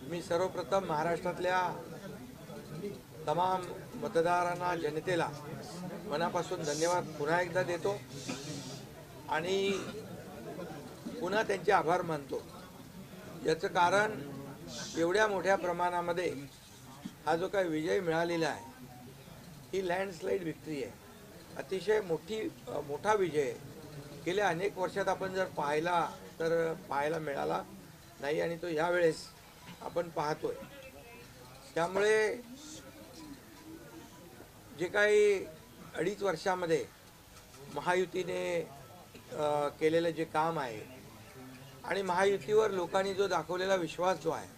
मी सर्वप्रथम महाराष्ट्रातल्या तमाम मतदारांना जनतेला मनापासून धन्यवाद पुन्हा एकदा देतो आणि पुन्हा त्यांचे आभार मानतो। याचं कारण एवढ्या मोठ्या प्रमाणामध्ये हा जो काही विजय मिळालेला आहे ही लँडस्लाइड विक्ट्री आहे, अतिशय मोठा विजय। गेल्या अनेक वर्षात आपण जर पाहायला मिळाला नाही आणि तो यावेळेस आपण पाहतोय। त्यामुळे जे काही 2.5 वर्षामध्ये महायुतीने केलेलं जे काम आहे आणि महायुतीवर लोकांनी जो दाखवलेला विश्वास जो आहे,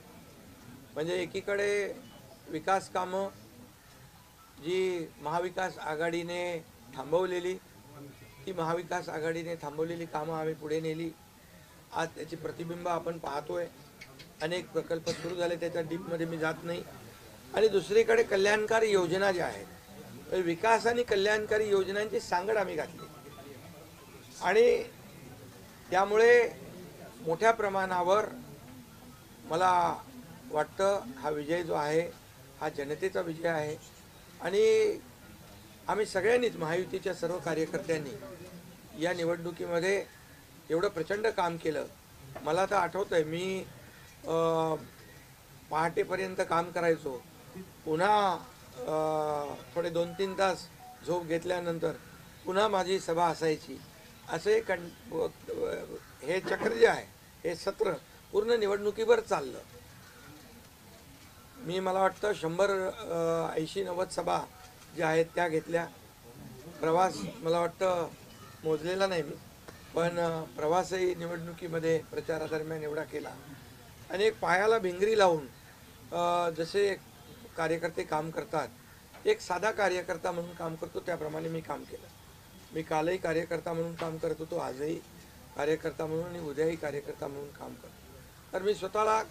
म्हणजे एकीकडे विकास कामं जी महाविकास आघाडीने थांबवलेली, ती महाविकास आघाडीने थांबवलेली कामं आम्ही पुढे नेली। आज त्याची प्रतिबिंब आपण पाहतोय। अनेक प्रकल्प सुरू झाले, त्याच्या डीपमध्ये मी जात नाही। आणि दुसरीकडे कल्याणकारी योजना ज्या आहेत, विकास आणि कल्याणकारी योजनांची सांगड आम्ही घातली आणि त्यामुळे मोठ्या प्रमाणावर मला वाटतं हा विजय जो आहे हा जनतेचा विजय आहे। आणि आम्ही सगळ्यांनीच, महायुतीच्या सर्व कार्यकर्त्यांनी या निवडणुकीमध्ये एवढं प्रचंड काम केलं। मला तर आठवतंय मी पहाटेपर्यंत काम करायचो, पुन्हा थोडे 2-3 तास झोप घेतल्यानंतर पुन्हा माझी सभा असायची। असे हे चक्र जे आहे, हे सत्र पूर्ण निवडणुकीवर चाललं। मला वाटतं 100-80-90 सभा ज्या आहेत त्या घेतल्या। प्रवास मला वाटतं मोजलेला नाही मी, पण प्रवासही निवडणुकीमध्ये प्रचारादरम्यान एवढा केला। अनेक पायाला भिंगरी लावून जसे कार्यकर्ते काम करतात, एक साधा कार्यकर्ता म्हणून काम करतो त्याप्रमाणे मी काम केलं। मी कालही कार्यकर्ता म्हणून काम करत होतो, आजही कार्यकर्ता म्हणून आणि उद्याही कार्यकर्ता म्हणून काम करतो। तर मी स्वतःला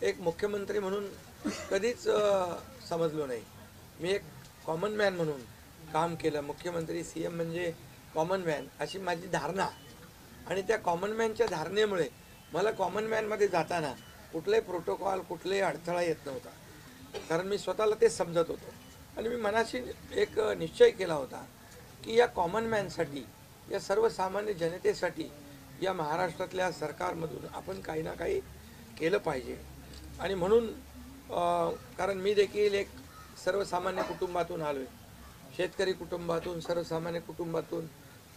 एक मुख्यमंत्री म्हणून कधीच समजलो नाही। मी एक कॉमन मॅन म्हणून काम केलं। मुख्यमंत्री सीएम म्हणजे कॉमन मॅन अशी माझी धारणा, आणि त्या कॉमन मॅनच्या धारणेमुळे मला कॉमन मॅनमध्ये जाताना कुठलाही प्रोटोकॉल, कुठलाही अडथळा येत नव्हता, कारण मी स्वतःला ते समजत होतो। आणि मी मनाशी एक निश्चय केला होता की या कॉमन मॅनसाठी, या सर्वसामान्य जनतेसाठी या महाराष्ट्रातल्या सरकारमधून आपण काही ना काही केलं पाहिजे। आणि म्हणून कारण मी देखील एक सर्वसामान्य कुटुंबातून आलो आहे, शेतकरी कुटुंबातून, सर्वसामान्य कुटुंबातून।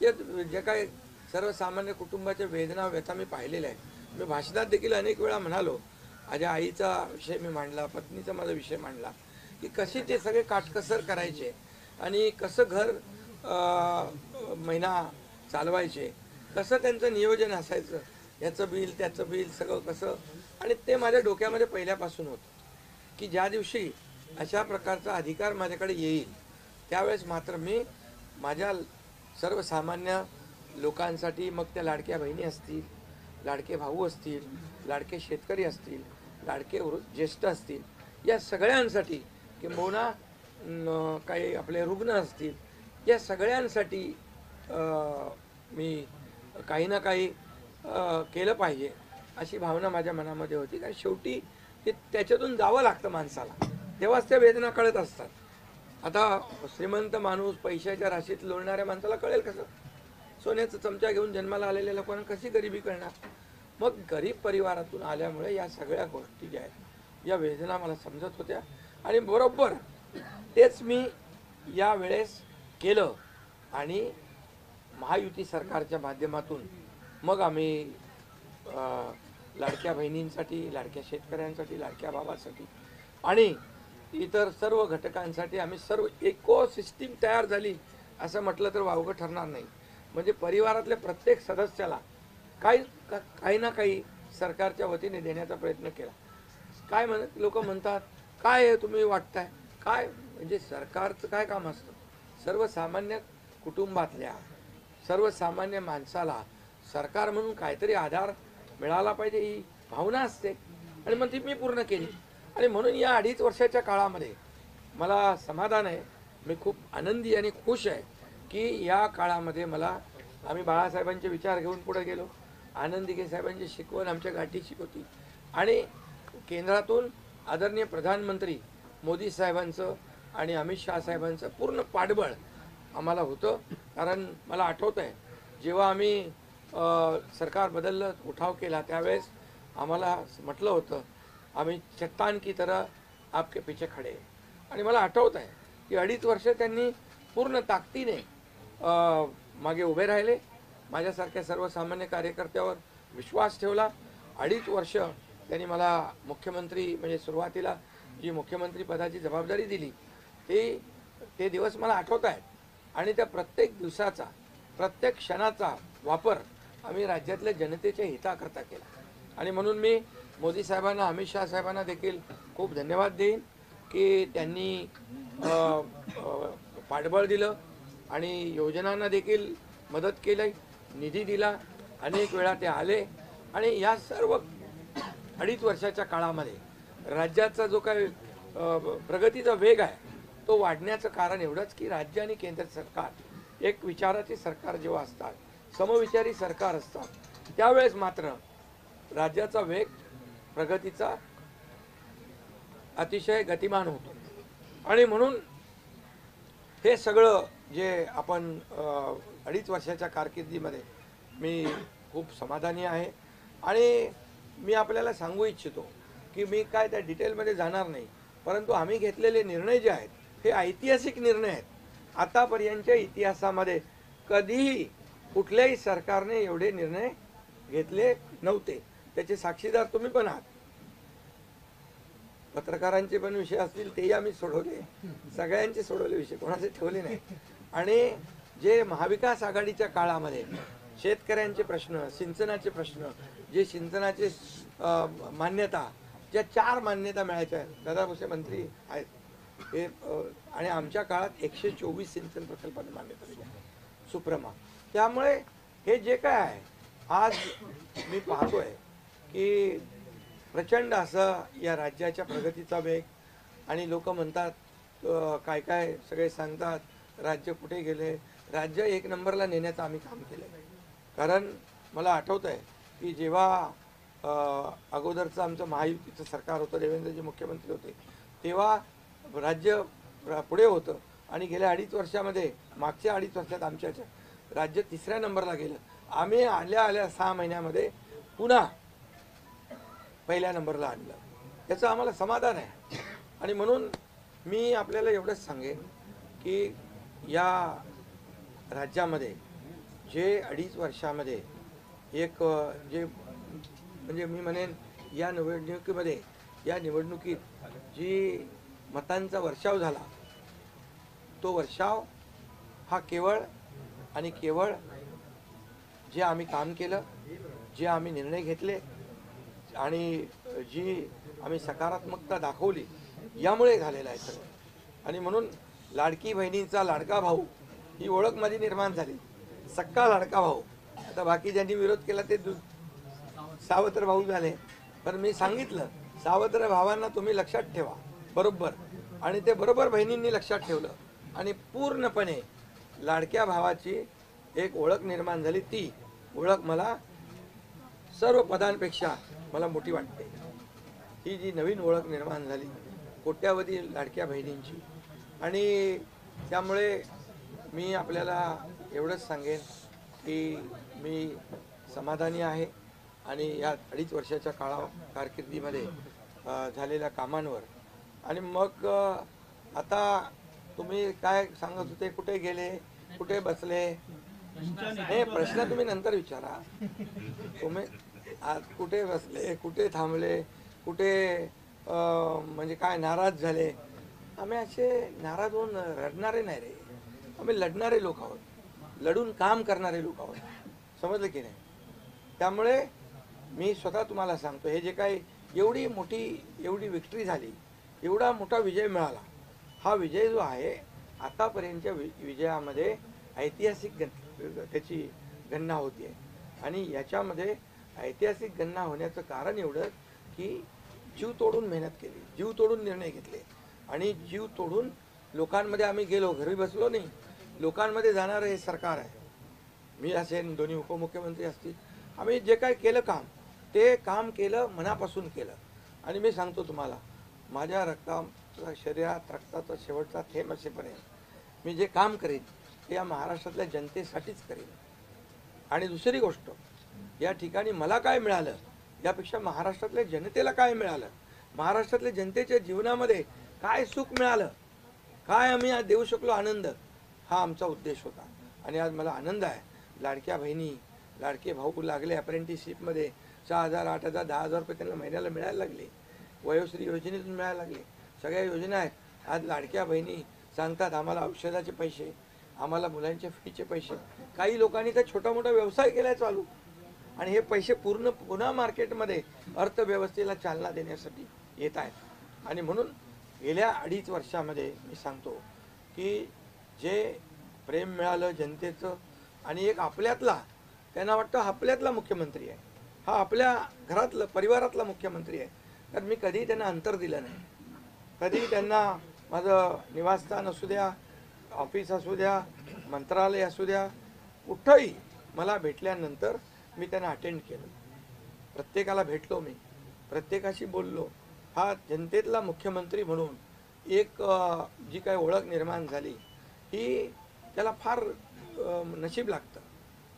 या जे काही सर्वसामान्य कुटुंबाच्या वेदना व्यथा मी पाहिलेल्या आहेत। मी भाषणात देखील अनेक वेळा म्हणालो, माझ्या आईचा विषय मी मांडला, पत्नीचा माझा विषय मांडला की कशी ते सगळे काटकसर करायचे आणि कसं घर महिना चालवायचे, कसं त्यांचं नियोजन असायचं, याचं बिल त्याचं बिल सगळं कसं। आणि ते माझ्या डोक्यामध्ये पहिल्यापासून होतं की ज्या दिवशी अशा प्रकारचा अधिकार माझ्याकडे येईल त्यावेळेस मात्र मी माझ्या सर्वसामान्य लोकांसाठी, मग त्या लाडक्या बहिणी असतील, लाडके भाऊ असतील, लाडके शेतकरी असतील, लाडके ज्येष्ठ असतील, या सगळ्यांसाठी, किंबहुना काही आपले रुग्ण असतील, या सगळ्यांसाठी मी काही ना काही केलं पाहिजे अशी भावना माझ्या मनामध्ये होती। कारण शेवटी त्याच्यातून जावं लागतं माणसाला, तेव्हाच त्या वेदना कळत असतात। आता श्रीमंत माणूस, पैशाच्या राशीत लोळणाऱ्या माणसाला कळेल कसं? सोन्याचा चमचा घेऊन जन्माला आलेल्या लोकांना कशी गरिबी कळणार? मग गरीब परिवारातून आल्यामुळे या सगळ्या गोष्टी ज्या आहेत, या वेदना मला समजत होत्या आणि बरोबर तेच मी यावेळेस केलं। आणि महायुती सरकारच्या माध्यमातून मग आम्ही लाडक्या बहिणींसाठी, लाडक्या शेतकऱ्यांसाठी, लाडक्या भावासाठी आणि इतर सर्व घटकांसाठी आम्ही सर्व इकोसिस्टीम तयार झाली असं म्हटलं तर वावगं ठरणार नाही। म्हणजे परिवारातल्या प्रत्येक सदस्याला काही ना काही सरकारच्या वतीने देण्याचा प्रयत्न केला। काय लोक म्हणतात, काय तुम्ही वाटताय काय, म्हणजे सरकारचं काय काम असतं? सर्वसामान्य कुटुंबातल्या सर्वसामान्य माणसाला सरकार म्हणून काहीतरी आधार मिळाला पाहिजे ही भावना असते, आणि मग ती मी पूर्ण केली। आणि म्हणून या 2.5 वर्षाच्या काळामध्ये मला समाधान आहे, मी खूप आनंदी आणि खुश आहे की या काळामध्ये आम्ही बाळासाहेबांचे विचार घेऊन पुढे गेलो, आनंद दिघे साहेबांची शिकवण आमच्या गाठीशी होती आणि केंद्रातून आदरणीय प्रधानमंत्री मोदी साहेबांचं आणि अमित शहा साहेबांचं पूर्ण पाठबळ आम्हाला होतं. कारण मला आठवत आहे जेव्हा आम्ही सरकार बदललं उठाव केला त्यावेळेस आम्हाला म्हटलं होतं आम्ही चट्टान की तरह आपके पीछे खडे हैं. आणि मला आठवत आहे की 2.5 वर्ष त्यांनी पूर्ण ताकदीने मागे उभे राहिले. माझ्यासारख्या सर्वसामान्य कार्यकर्त्यावर विश्वास ठेवला. 2.5 वर्ष त्यांनी मला मुख्यमंत्री म्हणजे सुरुवातीला जी मुख्यमंत्री पदाची जबाबदारी दिली ते दिवस मला आठवत आहेत. आणि त्या प्रत्येक दिवसाचा प्रत्येक क्षणाचा वापर आम्ही राज्यातल्या जनतेच्या हिताकरता केला. आणि म्हणून मी मोदी साहेबांना अमित शहा साहेबांना देखील खूप धन्यवाद देईन की त्यांनी पाठबळ दिलं आणि योजनांना देखील मदत केली, निधी दिला. अनेक वेळा ते आले आणि या सर्व 2.5 वर्षाच्या काळामध्ये राज्याचा जो काही प्रगतीचा वेग आहे तो वाढण्याचं कारण एवढंच की राज्य आणि केंद्र सरकार एक विचाराचे सरकार जेव्हा असतात, समविचारी सरकार असतात, त्यावेळेस मात्र राज्याचा वेग प्रगतीचा अतिशय गतिमान होतो. आणि म्हणून हे सगळं जे आपण 2.5 वर्षाच्या कारकिर्दीमध्ये मी खूप समाधानी आहे. आणि मी आपल्याला सांगू इच्छितो की मी काय त्या डिटेलमध्ये जाणार नाही, परंतु आम्ही घेतलेले निर्णय जे आहेत हे ऐतिहासिक निर्णय आहेत. आतापर्यंतच्या इतिहासामध्ये कधीही कुठल्याही सरकारने एवढे निर्णय घेतले नव्हते. त्याचे साक्षीदार तुम्ही पण आहात. पत्रकारांचे पण विषय असतील तेही आम्ही सोडवले, सगळ्यांचे सोडवले विषय, कोणाचे ठेवले नाही. आणि जे महाविकास आघाडीच्या काळामध्ये शेतकऱ्यांचे प्रश्न, सिंचनाचे प्रश्न, जे सिंचनाचे मान्यता, ज्या 4 मान्यता मिळायच्या, दादा भुसे मंत्री आहेत हे, आणि आमच्या काळात 124 सिंचन प्रकल्पांना मान्यता दिली सुप्रमा. त्यामुळे हे जे काय आहे आज मी पाहतोय की प्रचंड असं या राज्याच्या प्रगतीचा वेग. आणि लोक म्हणतात काय काय सगळे सांगतात राज्य कुठे गेले. राज्य 1 नंबरला नेण्याचं आम्ही काम केलं. कारण मला आठवत आहे की जेव्हा अगोदरचं आमचं महायुतीचं सरकार होतं, देवेंद्रजी मुख्यमंत्री होते, तेव्हा राज्य पुढे होतं. आणि गेल्या 2.5 वर्षामध्ये, मागच्या 2.5 वर्षात आमच्या राज्य 3ऱ्या नंबरला गेलं. आम्ही आल्या 6 महिन्यामध्ये पुन्हा 1ल्या नंबरला आणलं. याचं आम्हाला समाधान आहे. आणि म्हणून मी आपल्याला एवढंच सांगेन की या राज्यामध्ये जे 2.5 वर्षामध्ये एक जे म्हणजे मी म्हणेन या निवडणुकीत जी मतांचा वर्षाव झाला, तो वर्षाव हा केवळ आणि केवळ जे आम्ही काम केलं, जे आम्ही निर्णय घेतले आणि जी आम्ही सकारात्मकता दाखवली यामुळे झालेला आहे सगळं. आणि म्हणून लाडकी बहिणींचा लाडका भाऊ ही ओळख माझी निर्माण झाली. सक्का लाडका भाऊ. आता बाकी ज्यांनी विरोध केला ते सावत्र भाऊ झाले. पण मी सांगितलं सावत्र भावांना तुम्ही लक्षात ठेवा बरोबर. आणि ते बरोबर बहिणींनी लक्षात ठेवलं आणि पूर्णपणे लाडक्या भावाची एक ओळख निर्माण झाली. ती ओळख मला सर्व पदांपेक्षा मला मोठी वाटते. ही जी नवीन ओळख निर्माण झाली कोट्यावधी लाडक्या बहिणींची. आणि त्यामुळे मी आपल्याला एवढंच सांगेन की मी समाधानी आहे आणि या 2.5 वर्षाच्या कारकिर्दीमध्ये झालेल्या कामांवर. आणि मग आता तुम्ही काय सांगत होते, कुठे गेले, कुठे बसले, हे प्रश्न तुम्ही नंतर विचारा. तुम्ही कुठे बसले, कुठे थांबले, कुठे म्हणजे काय नाराज झाले. आम्ही असे नाराज होऊन रडणारे नाही रे. आम्ही लढणारे लोक आहोत, लढून काम करणारे लोक आहोत. समजलं की नाही. त्यामुळे मी स्वतः तुम्हाला सांगतो हे जे काही एवढी विक्ट्री झाली, एवढा मोठा विजय मिळाला, हा विजय जो आहे आतापर्यंतच्या विजयामध्ये ऐतिहासिक त्याची गणना होती आहे. आणि याच्यामध्ये ऐतिहासिक गणना होण्याचं कारण एवढं की जीव तोडून मेहनत केली, जीव तोडून निर्णय घेतले आणि जीव तोडून लोकांमध्ये आम्ही गेलो. घरी बसलो नाही, लोकांमध्ये जाणारं हे सरकार आहे. मी असेन, दोन्ही उपमुख्यमंत्री असतील, आम्ही जे काय केलं काम ते काम केलं, मनापासून केलं. आणि मी सांगतो तुम्हाला माझ्या शरीरात रक्ताचा शेवटचा थेंब असेपर्यंत मी जे काम करेन ते या महाराष्ट्रातल्या जनतेसाठीच करेन. आणि दुसरी गोष्ट, या ठिकाणी मला काय मिळालं यापेक्षा महाराष्ट्रातल्या जनतेला काय मिळालं, महाराष्ट्रातल्या जनतेच्या जीवनामध्ये काय सुख मिळालं, काय आम्ही आज देऊ शकलो आनंद, हा आमचा उद्देश होता. आणि आज मला आनंद आहे, लाडक्या बहिणी लाडके भाऊ लागले अप्रेंटिसशिपमध्ये, 6,000 8,000 10,000 रुपये त्यांना महिन्याला मिळायला लागले, वयोश्री योजनेतून मिळायला लागले, सगळ्या योजना आहेत. आज लाडक्या बहिणी सांगतात आम्हाला औषधाचे पैसे, आम्हाला मुलांच्या फीचे पैसे. काही लोकांनी तर छोटा मोठा व्यवसाय केलाय चालू, आणि हे पैसे पुन्हा मार्केटमध्ये अर्थव्यवस्थेला चालना देण्यासाठी येत आहेत. आणि म्हणून गेल्या 2.5 वर्षामध्ये मी सांगतो की जे प्रेम मिळालं जनतेचं, आणि एक आपल्यातला, त्यांना वाटतं आपल्यातला मुख्यमंत्री आहे, हा आपल्या घरातला परिवारातला मुख्यमंत्री आहे. तर मी कधीही त्यांना अंतर दिलं नाही. कधीही त्यांना माझं निवासस्थान असू द्या, ऑफिस असू द्या, मंत्रालय असू द्या, कुठंही मला भेटल्यानंतर मी त्यांना अटेंड केलं. प्रत्येकाला भेटलो, मी प्रत्येकाशी बोललो. हा जनतेतला मुख्यमंत्री म्हणून एक जी काही ओळख निर्माण झाली ही त्याला फार नशीब लागतं.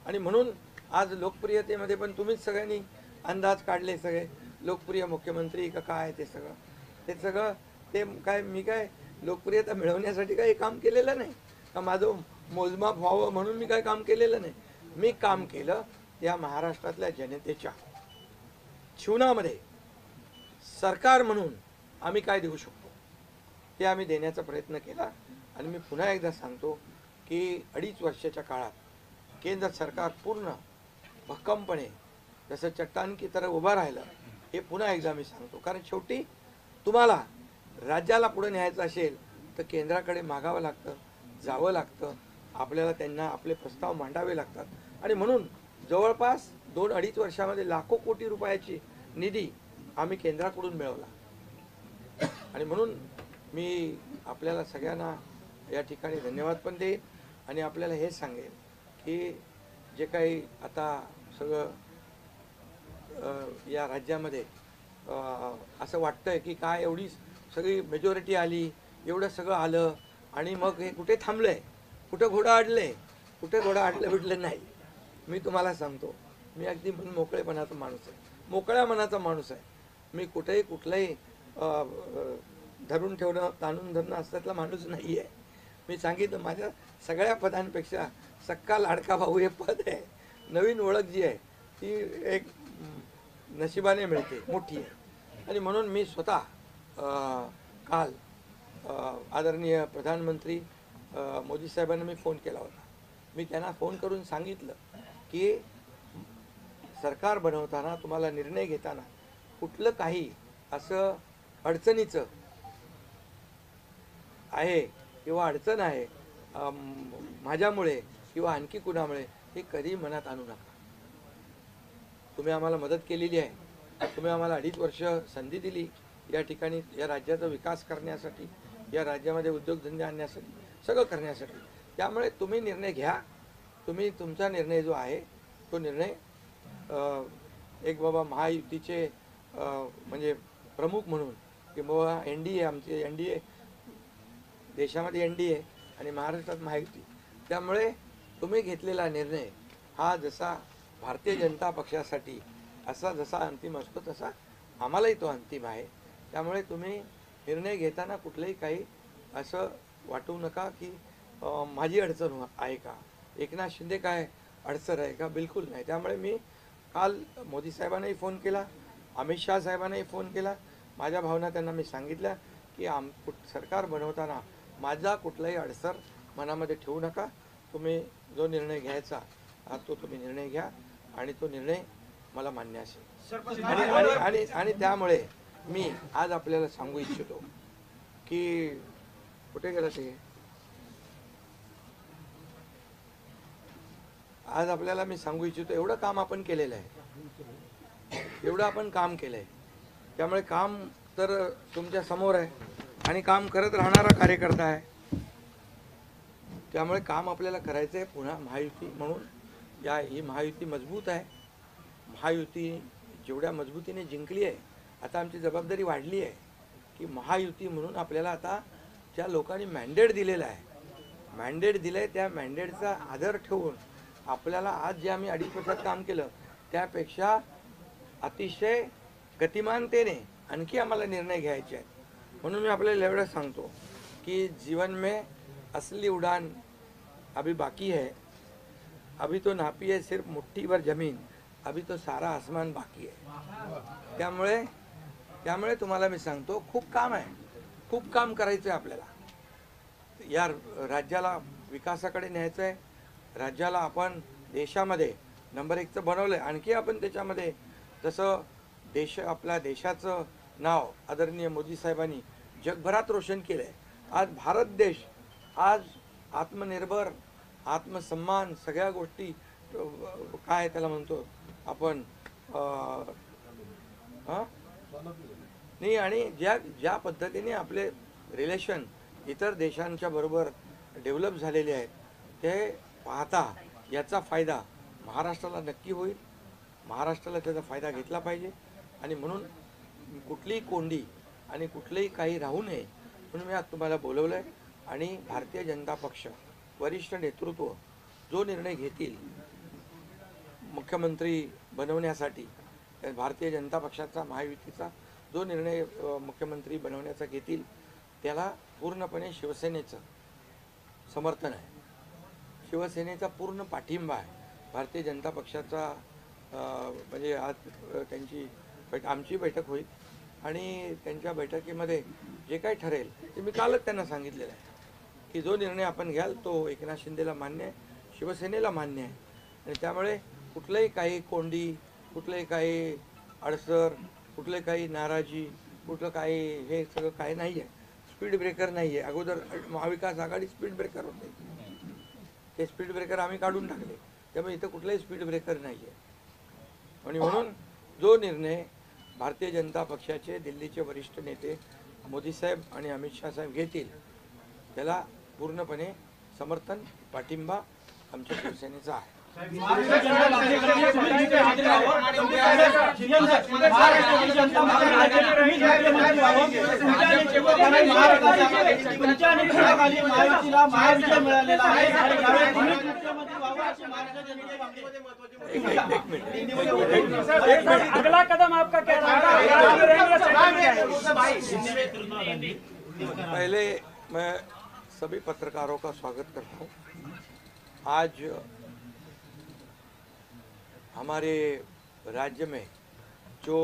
आणि म्हणून आज लोकप्रियतेमध्ये पण तुम्हीच सगळ्यांनी अंदाज काढले, सगळे लोकप्रिय मुख्यमंत्री का काय, ते सगळं ते काय, मी काय लोकप्रियता मिळवण्यासाठी काही काम केलेलं नाही का, माझं मोजमाप व्हावं म्हणून मी काय काम केलेलं नाही. मी काम केलं त्या महाराष्ट्रातल्या जनतेच्या जीवनामध्ये सरकार म्हणून आम्ही काय देऊ शकतो ते आम्ही देण्याचा प्रयत्न केला. आणि मी पुन्हा एकदा सांगतो की 2.5 वर्षाच्या काळात केंद्र सरकार पूर्ण भक्कमपणे जसं चट्टान की तरह उभं राहिलं, हे पुन्हा एकदा मी सांगतो. कारण शेवटी तुम्हाला राज्याला पुढे न्यायचं असेल तर केंद्राकडे मागावं लागतं, जावं लागतं, आपल्याला त्यांना आपले प्रस्ताव मांडावे लागतात. आणि म्हणून जवळपास 2-2.5 वर्षामध्ये लाखो कोटी रुपयाची निधी आम्ही केंद्राकडून मिळवला. आणि म्हणून मी आपल्याला सगळ्यांना या ठिकाणी धन्यवाद पण देईन. आणि आपल्याला हे सांगेन की जे काही आता सगळं या राज्यामध्ये असं वाटतंय की काय एवढी सगळी मेजॉरिटी आली, एवढं सगळं आलं आणि मग हे कुठे थांबलंय, कुठं घोडं अडलंय, कुठे घोडं अडलं बिडलं नाही. मी तुम्हाला सांगतो, मी अगदी मोकळेपणाचा माणूस आहे, मोकळ्या मनाचा माणूस आहे. मी कुठेही कुठलंही धरून ठेवणं, ताणून धरणं असल्यातला माणूस नाही आहे. मी सांगितलं, माझ्या सगळ्या पदांपेक्षा सक्का लाडका भाऊ हे पद आहे. नवीन ओळख जी आहे ती एक नशिबाने मिळते, मोठी आहे. आणि म्हणून मी स्वतः काल आदरणीय प्रधानमंत्री मोदी साहेबांना मी फोन केला होता. मी त्यांना फोन करून सांगितलं की सरकार बनवताना, तुम्हाला निर्णय घेताना कुठलं काही असं अडचणीचं आहे किंवा अडचण आहे माझ्यामुळे किंवा आणखी कुणामुळे, हे कधी मनात आणू नका. तुम्ही आम्हाला मदत केलेली आहे, तुम्ही आम्हाला 2.5 वर्ष संधी दिली या ठिकाणी या राज्याचा विकास करण्यासाठी, या राज्यामध्ये उद्योगधंदे आणण्यासाठी, सगळं करण्यासाठी. त्यामुळे तुम्ही निर्णय घ्या. तुम्ही तुमचा निर्णय जो आहे तो निर्णय एक बाबा महायुतीचे म्हणजे प्रमुख म्हणून की बाबा NDA, आमचे NDA, देशामध्ये NDA आणि महाराष्ट्रात महायुती. त्यामुळे तुम्ही घेतलेला निर्णय हा जसा भारतीय जनता पक्षासाठी असा जसा अंतिम असतो तसा आम्हालाही तो अंतिम आहे. त्यामुळे तुम्ही निर्णय घेताना कुठलंही काही असं वाटू नका की माझी अडचण आहे का, एकनाथ शिंदे काय अडचण आहे का, बिलकुल नाही. त्यामुळे मी काल मोदी साहेबांनाही फोन केला, अमित शाह साहेबांनाही फोन केला. माझ्या भावना त्यांना मी सांगितल्या की सरकार बनवताना माझा कुठलाही अडसर मनामध्ये ठेवू नका. तुम्ही जो निर्णय घ्यायचा तो तुम्ही निर्णय घ्या आणि तो निर्णय मला मान्य असेल. आणि त्यामुळे मी आज आपल्याला सांगू इच्छितो की कुठे गेलं ते, आज आपल्याला मी सांगू इच्छितो, एवढं काम आपण केलेलं आहे, एवढं आपण काम केलं आहे. त्यामुळे काम तर तुमच्या समोर आहे आणि काम करत राहणारा कार्यकर्ता आहे. त्यामुळे काम आपल्याला करायचं आहे. पुन्हा महायुती म्हणून ही महायुती मजबूत आहे. महायुती जेवढ्या मजबूतीने जिंकली आहे, आता आमची जबाबदारी वाढली आहे. की महायुती म्हणून आपल्याला आता ज्या लोकांनी मॅन्डेट दिलेला आहे, मॅन्डेट दिलं आहे, त्या मॅन्डेटचा आदर ठेवून आपल्याला आज जे आम्ही 2.5 वर्षात काम केलं त्यापेक्षा अतिशय गतिमानतेने आणखी आम्हाला निर्णय घ्यायचे आहेत। म्हणून मी आपल्याला एवढं सांगतो कि जीवन में असली उड़ान अभी बाकी है, अभी तो नापी है सिर्फ मुट्ठी भर जमीन, अभी तो सारा आसमान बाकी है। त्यामुळे तुम्हाला मी सांगतो खूप काम आहे, खूप काम करायचं आहे आपल्याला। या राज्याला विकासाकडे न्यायचं आहे, राज्याला आपण देशामध्ये नंबर 1 बनवलं आहे। आणखी आपण त्याच्यामध्ये जसं आपल्या देशाचं नाव आदरणीय मोदी साहेबांनी जगभरात रोशन केलं आहे। आज भारत देश आज आत्मनिर्भर, आत्मसन्मान सगळ्या गोष्टी काय त्याला म्हणतो आपण नाही, आणि ज्या पद्धतीने आपले रिलेशन इतर देशांच्या बरोबर डेव्हलप झालेले आहेत ते पाहता याचा फायदा महाराष्ट्राला नक्की होईल। महाराष्ट्राला त्याचा फायदा घेतला पाहिजे आणि म्हणून कुठलीही कोंडी आणि कुठलेही काही राहू नये म्हणून मी आज तुम्हाला बोलवलं आहे। आणि भारतीय जनता पक्ष वरिष्ठ नेतृत्व जो निर्णय घेतील मुख्यमंत्री बनवण्यासाठी, भारतीय जनता पक्षाचा महायुतीचा जो निर्णय मुख्यमंत्री बनवण्याचा घेतील त्याला पूर्णपणे शिवसेनेचं समर्थन आहे, शिवसेनेचा पूर्ण पाठिंबा आहे। भारतीय जनता पक्षाचा म्हणजे आज आमची बैठक होईल आणि त्यांच्या बैठकीमध्ये जे काही ठरेल ते मी कालच त्यांना सांगितलेलं आहे की जो निर्णय आपण घ्याल तो एकनाथ शिंदेला मान्य आहे, शिवसेनेला मान्य आहे। आणि त्यामुळे कुठलंही काही कोंडी, कुठलंही काही अडसर, कुठले काही नाराजी, कुठलं काही हे सगळं काही नाही आहे। स्पीड ब्रेकर नाही आहे। अगोदर महाविकास आघाडी स्पीड ब्रेकर होते, ते स्पीड ब्रेकर आम्ही काढून टाकले, त्यामुळे इथं कुठलाही स्पीड ब्रेकर नाही आहे। आणि म्हणून जो निर्णय भारतीय जनता पक्षाचे दिल्लीचे वरिष्ठ नेते मोदी साहेब आणि अमित शाह साहेब घेतील त्याला पूर्णपणे समर्थन, पाठिंबा आमच्या शिवसेनेचा आहे। अगला कदम आपका क्या पहले मैं सभी पत्रकारों का स्वागत करता हूँ। आज हमारे राज्य में जो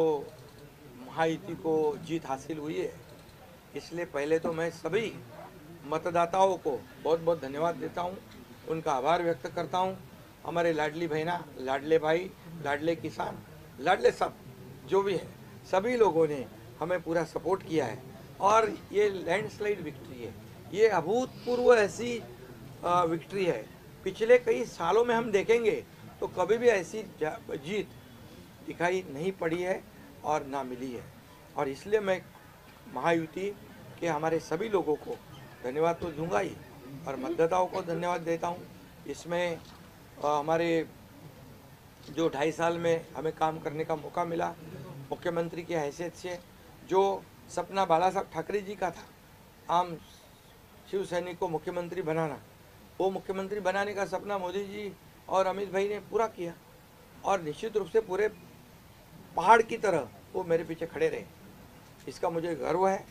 महायुति को जीत हासिल हुई है, इसलिए पहले तो मैं सभी मतदाताओं को बहुत बहुत धन्यवाद देता हूँ, उनका आभार व्यक्त करता हूँ। हमारे लाडली बहना, लाडले भाई, लाडले किसान, लाडले सब जो भी है, सभी लोगों ने हमें पूरा सपोर्ट किया है और ये लैंडस्लाइड विक्ट्री है, ये अभूतपूर्व ऐसी विक्ट्री है। पिछले कई सालों में हम देखेंगे तो कभी भी ऐसी जीत दिखाई नहीं पड़ी है और ना मिली है। और इसलिए मैं महायुति के हमारे सभी लोगों को धन्यवाद तो दूंगा ही और मतदाताओं को धन्यवाद देता हूँ। इसमें हमारे जो 2.5 साल में हमें काम करने का मौका मिला मुख्यमंत्री की हैसियत से, जो सपना बाला साहब ठाकरे जी का था आम शिव सैनिक को मुख्यमंत्री बनाना, वो मुख्यमंत्री बनाने का सपना मोदी जी और अमित भाई ने पूरा किया और निश्चित रूप से पूरे पहाड़ की तरह वो मेरे पीछे खड़े रहे। इसका मुझे गर्व है,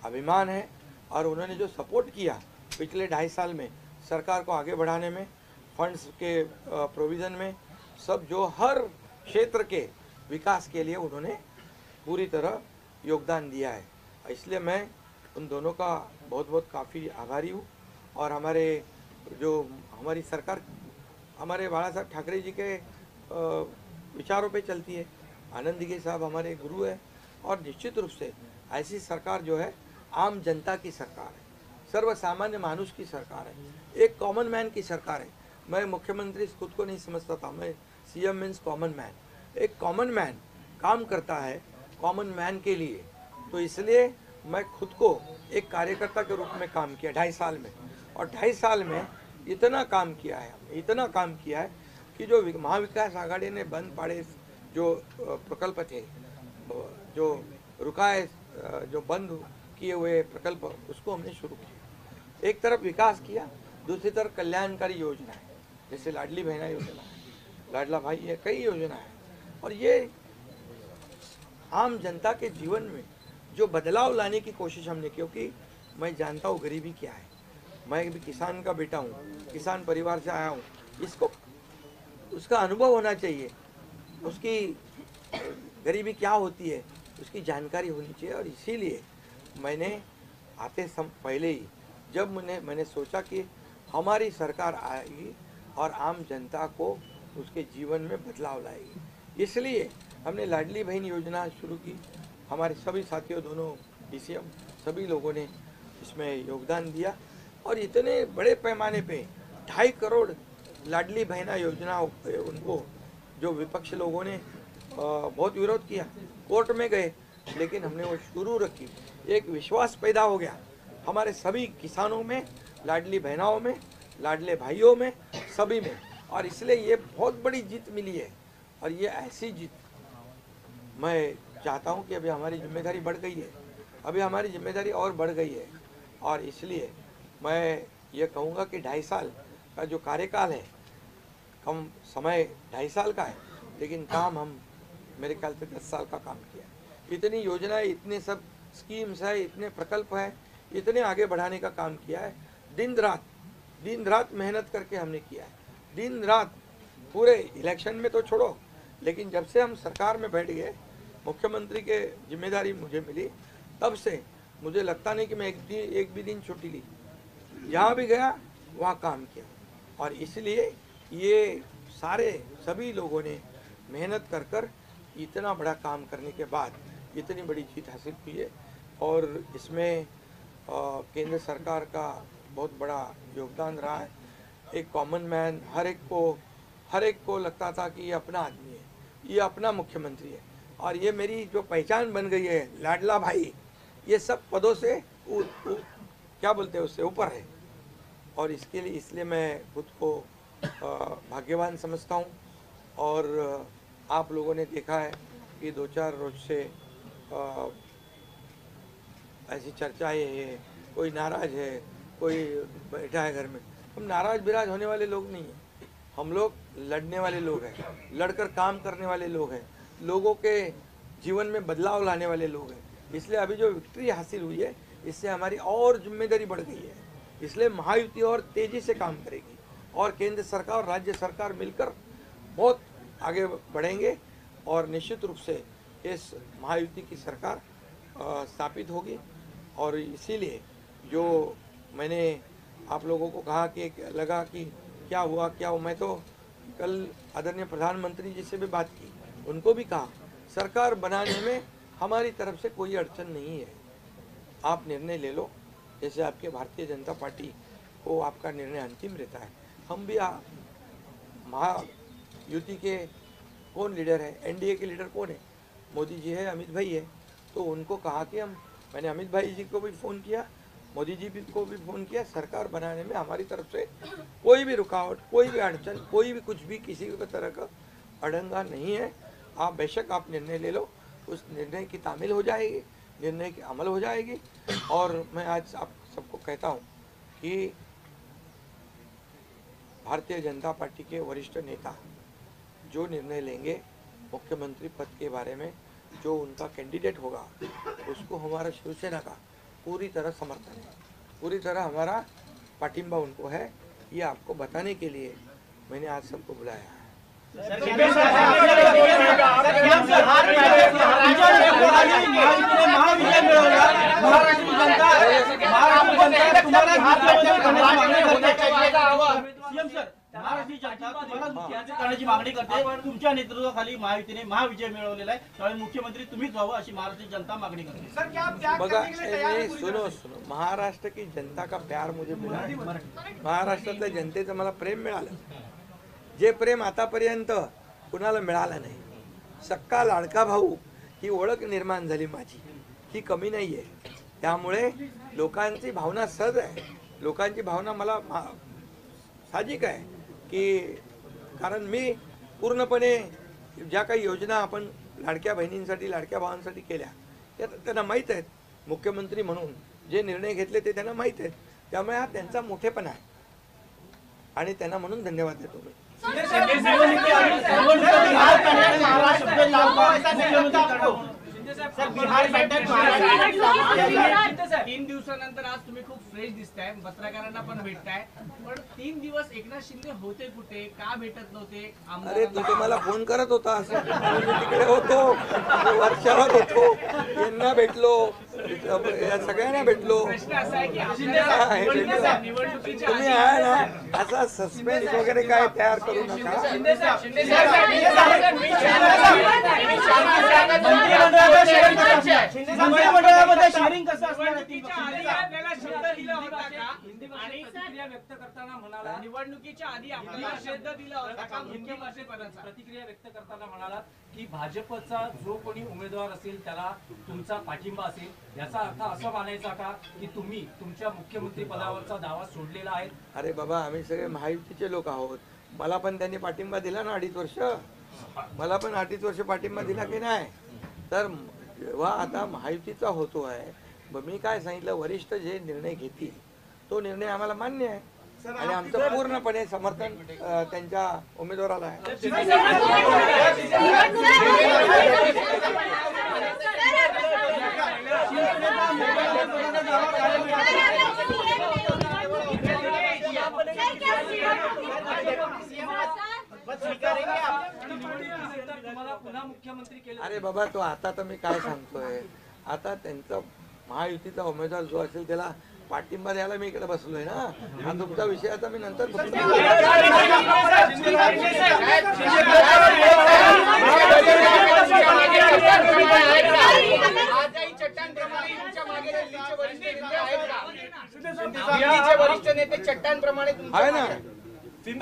अभिमान है। और उन्होंने जो सपोर्ट किया पिछले 2.5 साल में सरकार को आगे बढ़ाने में, फंड्स के प्रोविज़न में, सब जो हर क्षेत्र के विकास के लिए उन्होंने पूरी तरह योगदान दिया है। इसलिए मैं उन दोनों का बहुत बहुत काफ़ी आभारी हूँ। और हमारे जो हमारी सरकार हमारे बाला साहब ठाकरे जी के विचारों पे चलती है। आनंद दिघे साहब हमारे गुरु है और निश्चित रूप से ऐसी सरकार जो है आम जनता की सरकार है, सर्वसामान्य मानुष की सरकार है, एक कॉमन मैन की सरकार है। मैं मुख्यमंत्री खुद को नहीं समझता था, मैं सीएम मीन्स कॉमन मैन। एक कॉमन मैन काम करता है कॉमन मैन के लिए, तो इसलिए मैं खुद को एक कार्यकर्ता के रूप में काम किया 2.5 साल में। और 2.5 साल में इतना काम किया है, इतना काम किया है कि जो महाविकास आघाड़ी ने बंद पड़े जो प्रकल्प थे, जो रुकाए, जो बंद किए हुए प्रकल्प उसको हमने शुरू किया। एक तरफ विकास किया, दूसरी तरफ कल्याणकारी योजना है, जैसे लाडली बहना योजना है, लाडला भाई है, कई योजना है। और ये आम जनता के जीवन में जो बदलाव लाने की कोशिश हमने, क्योंकि मैं जानता हूँ गरीबी क्या है, मैं भी किसान का बेटा हूँ, किसान परिवार से आया हूँ, इसको उसका अनुभव होना चाहिए, उसकी गरीबी क्या होती है उसकी जानकारी होनी चाहिए। और इसीलिए मैंने आते पहले ही जब मैंने सोचा कि हमारी सरकार आएगी और आम जनता को उसके जीवन में बदलाव लाएगी, इसलिए हमने लाडली बहन योजना शुरू की। हमारे सभी साथियों, दोनों DCM, सभी लोगों ने इसमें योगदान दिया और इतने बड़े पैमाने पे 2.5 करोड़ लाडली बहना योजना उनको, जो विपक्ष लोगों ने बहुत विरोध किया, कोर्ट में गए, लेकिन हमने वो शुरू रखी। एक विश्वास पैदा हो गया हमारे सभी किसानों में, लाडली बहनाओं में, लाडले भाइयों में, सभी में, और इसलिए ये बहुत बड़ी जीत मिली है। और ये ऐसी जीत मैं चाहता हूँ कि अभी हमारी जिम्मेदारी बढ़ गई है, अभी हमारी जिम्मेदारी और बढ़ गई है। और इसलिए मैं ये कहूँगा कि 2.5 साल का जो कार्यकाल है, कम समय 2.5 साल का है, लेकिन काम हम मेरे ख्याल से 10 साल का काम किया। इतनी योजनाएं, इतने सब स्कीम्स है, इतने प्रकल्प है, इतने आगे बढ़ाने का काम किया है। दिन रात मेहनत करके हमने किया है, दिन रात। पूरे इलेक्शन में तो छोड़ो, लेकिन जब से हम सरकार में बैठ गए, मुख्यमंत्री के जिम्मेदारी मुझे मिली, तब से मुझे लगता नहीं कि मैं एक भी दिन छुट्टी ली। जहाँ भी गया वहाँ काम किया। और इसलिए ये सभी लोगों ने मेहनत कर इतना बड़ा काम करने के बाद इतनी बड़ी जीत हासिल हुई है। और इसमें केंद्र सरकार का बहुत बड़ा योगदान रहा है। एक कॉमन मैन, हर एक को लगता था कि ये अपना आदमी है, ये अपना मुख्यमंत्री है, और ये मेरी जो पहचान बन गई है, लाडला भाई, ये सब पदों से क्या बोलते हैं उससे ऊपर है। और इसलिए मैं खुद को भाग्यवान समझता हूँ। और आप लोगों ने देखा है कि 2-4 रोज से ऐसी चर्चाएं है, कोई नाराज है, कोई बैठा है घर में। हम नाराज बिराज होने वाले लोग नहीं हैं, हम लोग लड़ने वाले लोग हैं, लड़कर काम करने वाले लोग हैं, लोगों के जीवन में बदलाव लाने वाले लोग हैं। इसलिए अभी जो विक्ट्री हासिल हुई है, इससे हमारी और जिम्मेदारी बढ़ गई है। इसलिए महायुति और तेजी से काम करेगी और केंद्र सरकार और राज्य सरकार मिलकर बहुत आगे बढ़ेंगे और निश्चित रूप से इस महायुति की सरकार स्थापित होगी। और इसीलिए जो मैंने आप लोगों को कहा कि लगा कि क्या हुआ, मैं तो कल आदरणीय प्रधानमंत्री जी से भी बात की, उनको भी कहा सरकार बनाने में हमारी तरफ से कोई अड़चन नहीं है, आप निर्णय ले लो। जैसे आपके भारतीय जनता पार्टी को आपका निर्णय अंतिम रहता है, हम भी महायुति के कौन लीडर है, NDA के लीडर कौन है, मोदी जी है, अमित भाई है। तो उनको कहा कि मैंने अमित भाई जी को भी फ़ोन किया, मोदी जी को भी फ़ोन किया, सरकार बनाने में हमारी तरफ से कोई भी रुकावट, कोई भी अड़चन, कोई भी कुछ भी किसी भी तरह का अड़ंगा नहीं है। आप बेशक आप निर्णय ले लो, उस निर्णय की तामील हो जाएगी, निर्णय की अमल हो जाएगी। और मैं आज आप सबको कहता हूँ कि भारतीय जनता पार्टी के वरिष्ठ नेता जो निर्णय लेंगे मुख्यमंत्री पद के बारे में, जो उनका कैंडिडेट होगा, उसको हमारा शिवसेना का पूरी तरह समर्थन है, पूरी तरह हमारा पाठिंबा उनको है। ये आपको बताने के लिए मैंने आज सबको बुलाया है। करण्याची मागणी करते, तुमच्या नेतृत्वाखाली महायुतीने महाविजय मिळवलेला आहे, त्यामुळे मुख्यमंत्री तुम्हीच व्हावं अशी महाराष्ट्राची जनता मागणी करते। बघा, सुनो, महाराष्ट्र की जनता का प्यार मुझे मिला है, महाराष्ट्रातल्या जनतेचं मला प्रेम मिळालं, जे प्रेम आतापर्यंत कुणाला मिळालं नाही। सक्का लाडका भाऊ ही ओळख निर्माण झाली माझी, ही कमी नाही आहे। त्यामुळे लोकांची भावना सहज आहे, लोकांची भावना मला साहजिक आहे की कारण मी पूर्णपणे ज्या काही योजना आपण लाडक्या बहिणींसाठी, लाडक्या भावांसाठी केल्या त्या त्यांना माहीत आहेत, मुख्यमंत्री म्हणून जे निर्णय घेतले ते त्यांना माहीत आहेत. त्यामुळे हा त्यांचा मोठेपणा आहे आणि त्यांना म्हणून धन्यवाद देतो मी. तीन दिवसानंतर आज तुम्ही खूप फ्रेश दिसताय, पत्रकारांना पण भेटताय, पण 3 दिवस एकनाथ शिंदे होते कुठे, का भेटत नव्हते? अरे तू तर मला फोन करत होता असं. मी तिकडे होतो, वर्षावर होतो, यांना भेटलो, या सगळ्यांना भेटलो. प्रश्न असा आहे की निवडणुकीच्या तुम्ही आहे ना असा सस्पेन्स वगैरे काय तयार करू नका. मंत्रिमंडळामध्ये शेअरिंग कसं असणार आहे? आपल्याला शब्द दिला होता का? आणि प्रतिक्रिया व्यक्त करताना म्हणाला, निवडणुकीच्या आधी आपल्याला शब्द दिला होता का मुख्यमंत्रीपदाचा? प्रतिक्रिया व्यक्त करताना म्हणालात की भाजपचा जो कोणी उमेदवार असेल त्याला तुमचा पाठिंबा असेल, याचा अर्थ असं मानायचा का की तुम्ही तुमच्या मुख्यमंत्री पदावरचा दावा सोडलेला आहे? अरे बाबा, आम्ही सगळे महायुतीचे लोक आहोत. मला पण त्यांनी पाठिंबा दिला ना 2.5 वर्ष. मला पण 2.5 वर्ष पाठिंबा दिला की नाही? तर जेव्हा आता महायुतीचा होतो आहे, मी काय सांगितलं, वरिष्ठ जे निर्णय घेतील तो निर्णय आम्हाला मान्य आहे आणि आमचं पूर्णपणे समर्थन त्यांच्या उमेदवाराला आहे. पुन्हा मुख्यमंत्री केलं. अरे बाबा, तो आता तर मी काय सांगतोय, आता त्यांचा महायुतीचा उमेदवार जो असेल त्याला पाठिंबा द्यायला मी इकडे बसलोय ना. हा तुमचा विषय आता मी नंतर आहे ना.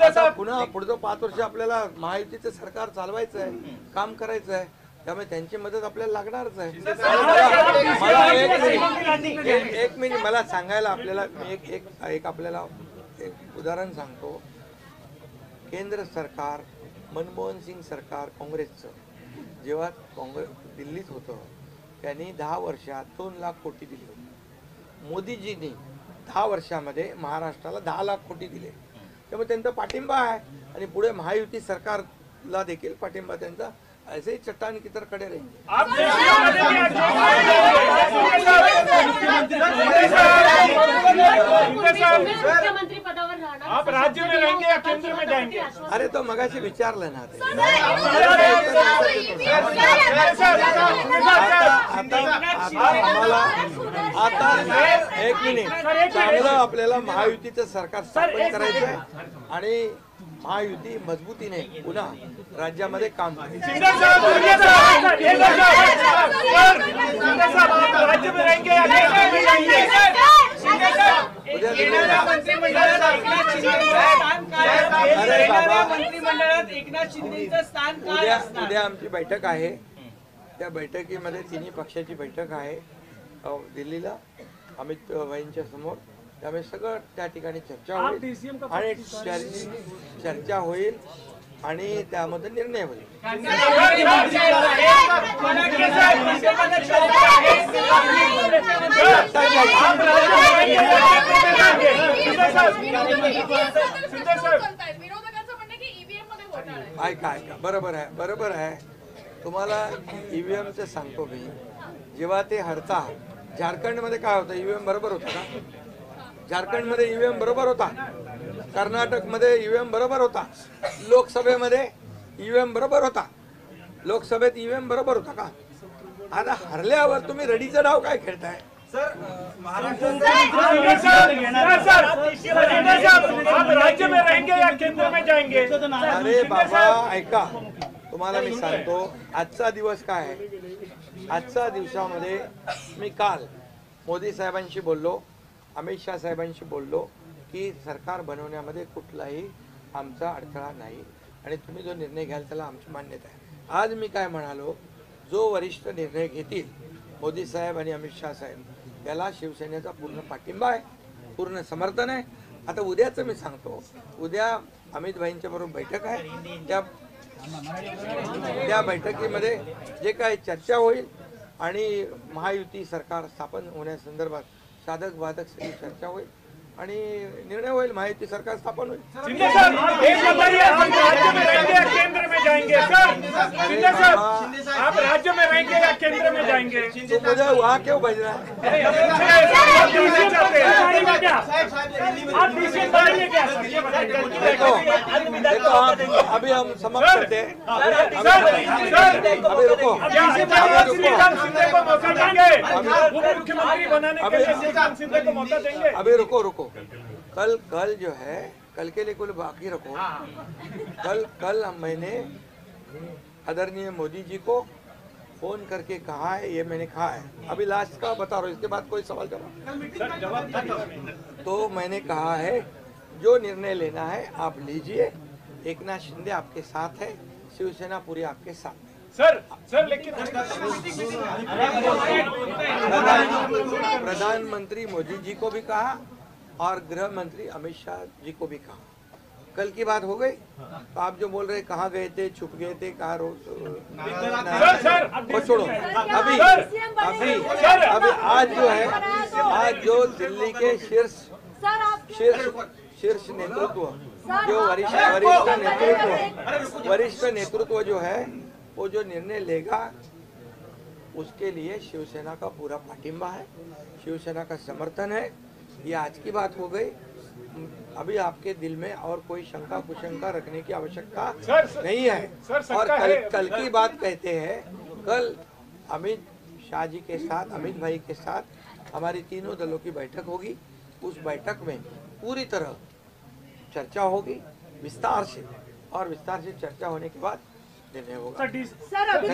आता पुन्हा पुढचं 5 वर्ष आपल्याला महायुतीचं सरकार चालवायचं आहे, काम करायचं आहे, त्यामुळे त्यांची मदत आपल्याला लागणारच आहे. मला एक मिनिट मला सांगायला आपल्याला मी एक आपल्याला एक उदाहरण सांगतो. केंद्र सरकार, मनमोहन सिंग सरकार काँग्रेसचं, जेव्हा काँग्रेस दिल्लीत होतं त्यांनी 10 वर्षात 2 लाख कोटी दिले होते. मोदीजींनी 10 वर्षामध्ये महाराष्ट्राला 10 लाख कोटी दिले. त्यामुळे त्यांचा पाठिंबा आहे आणि पुढे महायुती सरकारला देखील पाठिंबा त्यांचा ऐसे ही चट्टान की तरह खड़े रहेंगे. मुख्यमंत्री पदावर राहणार, आप राज्य में रहेंगे या केंद्र में जाएंगे? अरे तो मगाशी विचारलं ना ते. आता एक मिनिट, चांगलं आपल्याला महायुतीचं सरकार स्थापन करायचं आहे आणि महायुती मजबूतीने पुन्हा राज्यामध्ये काम करायचं. राज्य में रहेंगे या केंद्र में जाएंगे? अरे बाबा, मंत्रिमंडळात एकनाथ शिंदेचं स्थान काय असणार? उद्या आमची बैठक आहे. त्या बैठकीमध्ये तिन्ही पक्षाची बैठक आहे दिल्लीला अमित भाईंच्या समोर. त्यामुळे सगळं त्या ठिकाणी चर्चा होईल आणि चर्चा होईल आणि त्यामध्ये निर्णय होईल. ऐका बरोबर आहे. तुम्हाला ईव्हीएमचं सांगतो मी. जेव्हा ते हरता, झारखंडमध्ये काय होतं, ईव्हीएम बरोबर होता का? झारखंडमध्ये ईव्हीएम बरोबर होता, कर्नाटकमध्ये ईव्हीएम बरोबर होता, लोकसभेमध्ये ईव्हीएम बरोबर होता, लोकसभेत ईव्हीएम बरोबर होता का? आता हरल्यावर तुम्ही रडीचा डाव काय खेळताय? आप राज्य में रहेंगे या केंद्र में जाएंगे? अरे बाबा ऐका, तुम्हाला मी सांगतो आजचा दिवस काय आहे. आजच्या दिवसामध्ये मी काल मोदी साहेबांशी बोललो, अमित शाह साहेबांशी बोललो की सरकार बनवण्यामध्ये कुठलाही आमचा अडथळा नाही आणि तुम्ही जो निर्णय घ्याल त्याला आमची मान्यता आहे. आज मी काय म्हणालो, जो वरिष्ठ निर्णय घेतील मोदी साहेब आणि अमित शाह साहेब त्याला शिवसेनेचा पूर्ण पाठिंबा आहे, पूर्ण समर्थन आहे. आता उद्याचं मी सांगतो, उद्या अमित भाईंच्या बरोबर बैठक आहे. त्या बैठकीमध्ये जे काही चर्चा होईल आणि महायुती सरकार स्थापन होण्यासंदर्भात साधक बाधक सगळी चर्चा होईल आणि निर्णय होईल. महायुती सरकार स्थापन होईल. शिंदे सर, एक बताइए, आप राज्य में रहेंगे या केंद्र में जाएंगे? सर शिंदे सर, आप राज्य में रहेंगे या केंद्र में जाएंगे? तो मुझे वहाँ क्यों भेज रहा है? आप डीसी चाहते हैं? क्या आप डीसी बनेंगे क्या? ये बताइए। देखो अभी हम समाप्त करते हैं. अभी रुको. श्रीकांत शिंदे को मौका देंगे? उप मुख्यमंत्री बनाने के लिए श्रीकांत शिंदे को मौका देंगे? अभी रुको. कल जो है, कल के लिए कुल बाकी रखो. कल मैंने आदरणीय मोदी जी को फोन करके कहा है, ये मैंने कहा है. अभी लास्ट का बता रहा हूँ, इसके बाद कोई सवाल जवाब. तो मैंने कहा है जो निर्णय लेना है आप लीजिए. एकनाथ शिंदे आपके साथ है, शिवसेना पूरी आपके साथ है. सर लेकिन प्रधानमंत्री मोदी जी को भी कहा और गृह मंत्री अमित शाह जी को भी कहा. कल की बात हो गई. तो आप जो बोल रहे कहाँ गए थे, छुप गए थे, कहाँ वो छोड़ो. अभी आज जो है, आज जो दिल्ली के शीर्ष नेतृत्व, जो वरिष्ठ नेतृत्व जो है, वो जो निर्णय लेगा उसके लिए शिवसेना का पूरा पाठिंबा है, शिवसेना का समर्थन है. ये आज की बात हो गई. अभी आपके दिल में और कोई शंका कुशंका रखने की आवश्यकता नहीं है. और कल की बात कहते हैं. कल अमित शाह जी के साथ, अमित भाई के साथ हमारी तीनों दलों की बैठक होगी. उस बैठक में पूरी तरह चर्चा होगी विस्तार से, और विस्तार से चर्चा होने के बाद निर्णय होगा. सर अभी